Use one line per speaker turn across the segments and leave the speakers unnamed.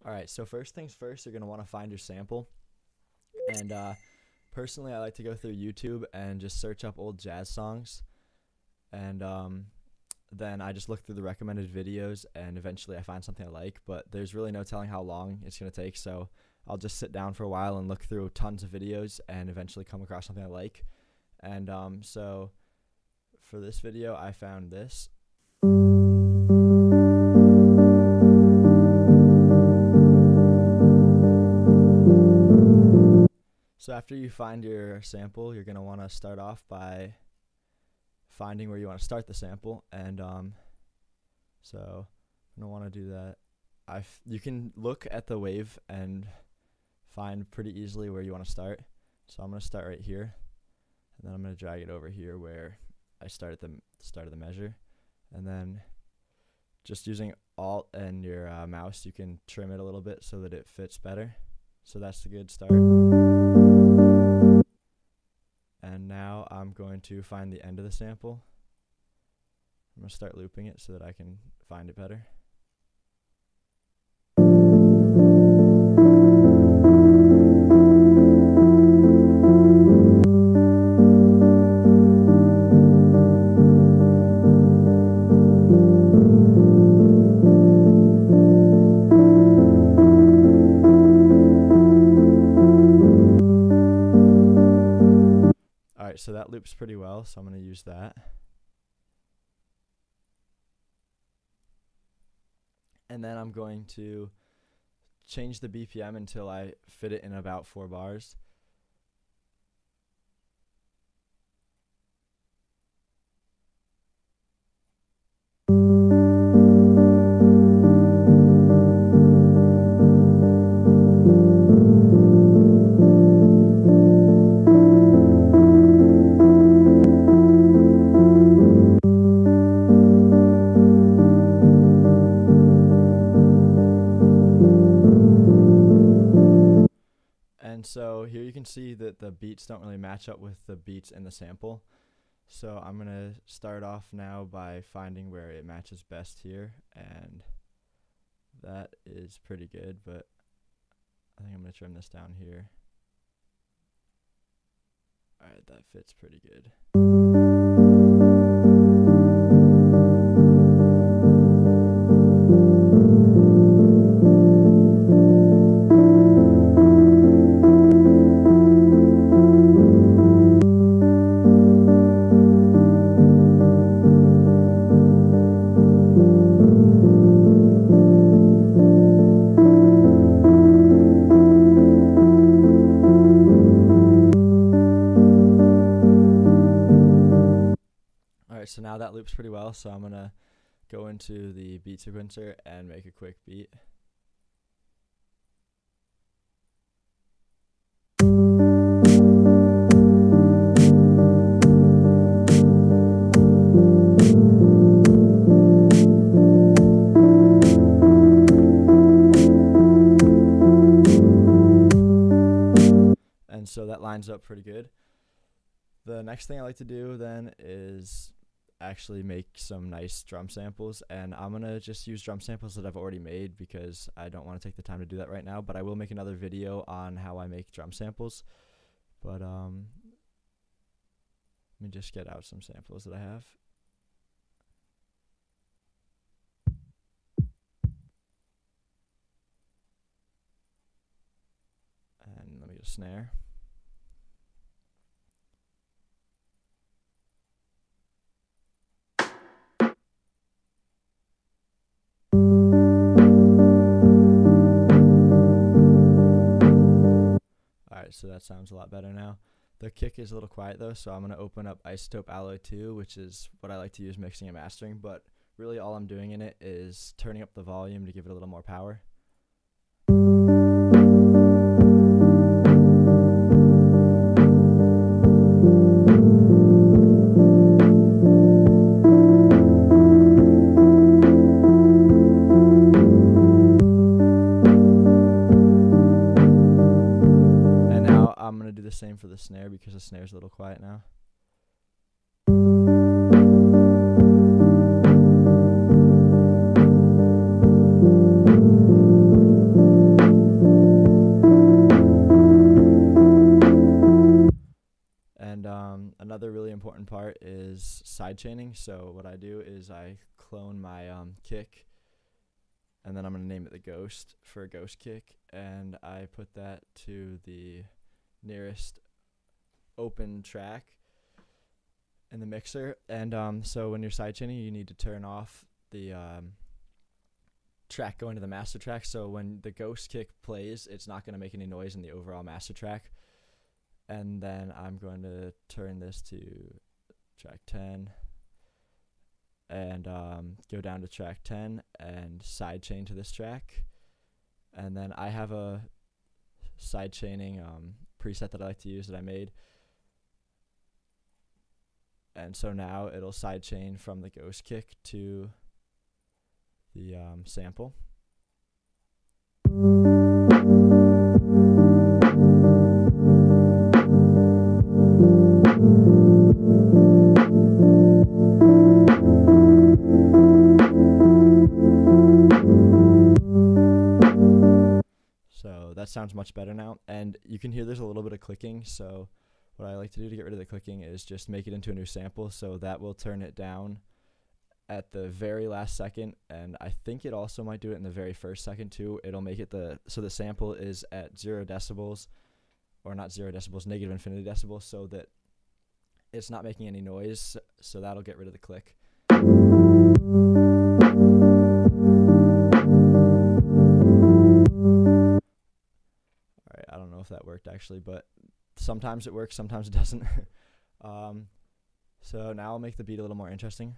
Alright, so first things first, you're going to want to find your sample. And personally, I like to go through YouTube and just search up old jazz songs. And then I just look through the recommended videos, and eventually I find something I like. But there's really no telling how long it's going to take, so I'll just sit down for a while and look through tons of videos and eventually come across something I like. And so for this video, I found this. So after you find your sample, you're going to want to start off by finding where you want to start the sample. And so I'm going to want to do that. You can look at the wave and find pretty easily where you want to start. So I'm going to start right here. And then I'm going to drag it over here where I start at the start of the measure. And then just using Alt and your mouse, you can trim it a little bit so that it fits better. So that's the good start. And now I'm going to find the end of the sample. I'm going to start looping it so that I can find it better. Alright, so that loops pretty well, so I'm going to use that. And then I'm going to change the BPM until I fit it in about 4 bars. And so here you can see that the beats don't really match up with the beats in the sample. So I'm going to start off now by finding where it matches best here. And that is pretty good, but I think I'm going to trim this down here. Alright, that fits pretty good. Alright, so now that loops pretty well, so I'm going to go into the beat sequencer and make a quick beat. And so that lines up pretty good. The next thing I like to do then is actually make some nice drum samples, and I'm gonna just use drum samples that I've already made because I don't want to take the time to do that right now, but I will make another video on how I make drum samples. But let me just get out some samples that I have. And let me get a snare. So that sounds a lot better now. The kick is a little quiet though, so I'm going to open up Isotope Alloy 2, which is what I like to use mixing and mastering, but really all I'm doing in it is turning up the volume to give it a little more power. I'm going to do the same for the snare because the snare's a little quiet now. sidechaining. So what I do is I clone my kick, and then I'm going to name it the ghost for a ghost kick, and I put that to the nearest open track in the mixer. And so when you're sidechaining, you need to turn off the track going to the master track, so when the ghost kick plays, it's not going to make any noise in the overall master track. And then I'm going to turn this to track 10 and go down to track 10 and sidechain to this track. And then I have a sidechaining preset that I like to use that I made. And so now it'll sidechain from the ghost kick to the sample. So that sounds much better now, and you can hear there's a little bit of clicking. So what I like to do to get rid of the clicking is just make it into a new sample, so that will turn it down at the very last second, and I think it also might do it in the very first second too. It'll make it so the sample is at 0 decibels, or not 0 decibels, negative infinity decibels, so that it's not making any noise, so that'll get rid of the click. Alright, I don't know if that worked actually, but sometimes it works, sometimes it doesn't. So now I'll make the beat a little more interesting.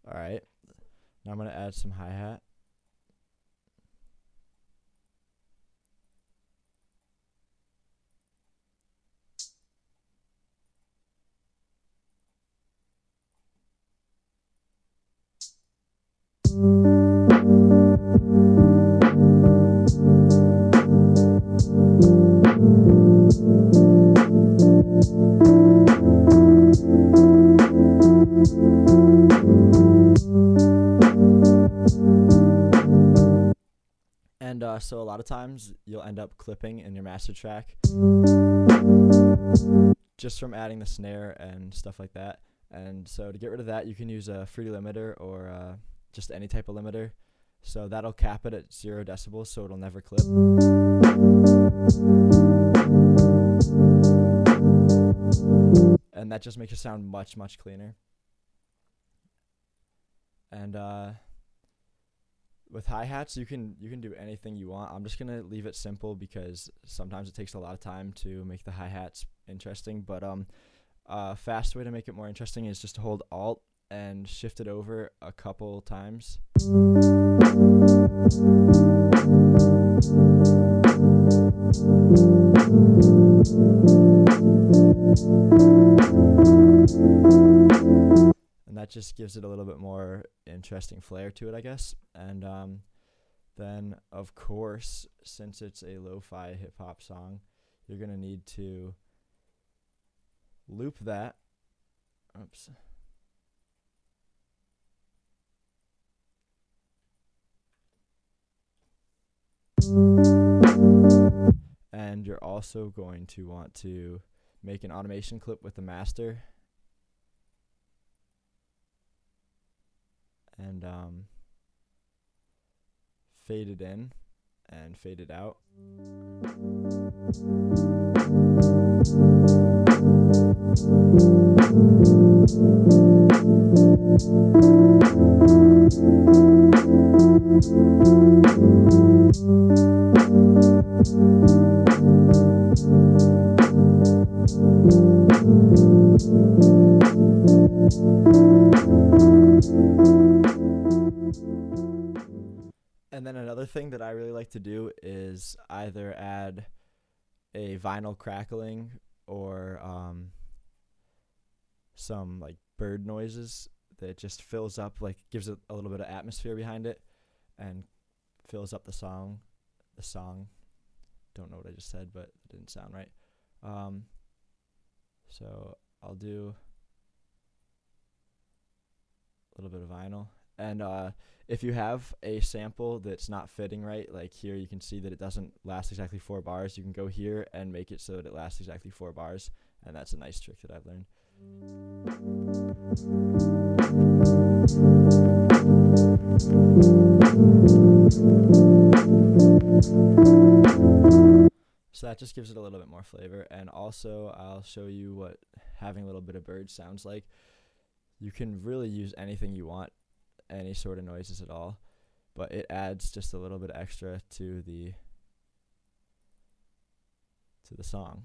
Alright, now I'm going to add some hi-hat. And so a lot of times you'll end up clipping in your master track just from adding the snare and stuff like that. And so to get rid of that, you can use a fruity limiter or just any type of limiter. So that'll cap it at 0 decibels, so it'll never clip. And that just makes it sound much, much cleaner. And with hi-hats, you can do anything you want. I'm just going to leave it simple because sometimes it takes a lot of time to make the hi-hats interesting. But a fast way to make it more interesting is just to hold Alt and shift it over a couple times. And that just gives it a little bit more interesting flair to it, I guess. And then, of course, since it's a lo-fi hip-hop song, you're going to need to loop that. Oops. And you're also going to want to make an automation clip with the master and fade it in and fade it out. And then another thing that I really like to do is either add a vinyl crackling or some like bird noises that just fills up, like gives it a little bit of atmosphere behind it and fills up the song. Don't know what I just said, but it didn't sound right. So I'll do a little bit of vinyl. And if you have a sample that's not fitting right, like here you can see that it doesn't last exactly 4 bars, you can go here and make it so that it lasts exactly 4 bars, and that's a nice trick that I've learned. So that just gives it a little bit more flavor, and also I'll show you what having a little bit of bird sounds like. You can really use anything you want, any sort of noises at all, but it adds just a little bit extra to the song.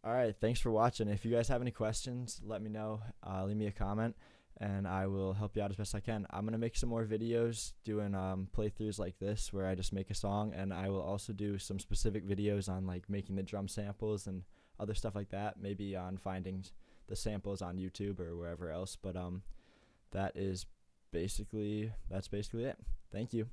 Alright, thanks for watching. If you guys have any questions, let me know. Leave me a comment, and I will help you out as best I can. I'm going to make some more videos doing playthroughs like this where I just make a song, and I will also do some specific videos on like making the drum samples and other stuff like that, maybe on finding the samples on YouTube or wherever else. But that's basically it. Thank you.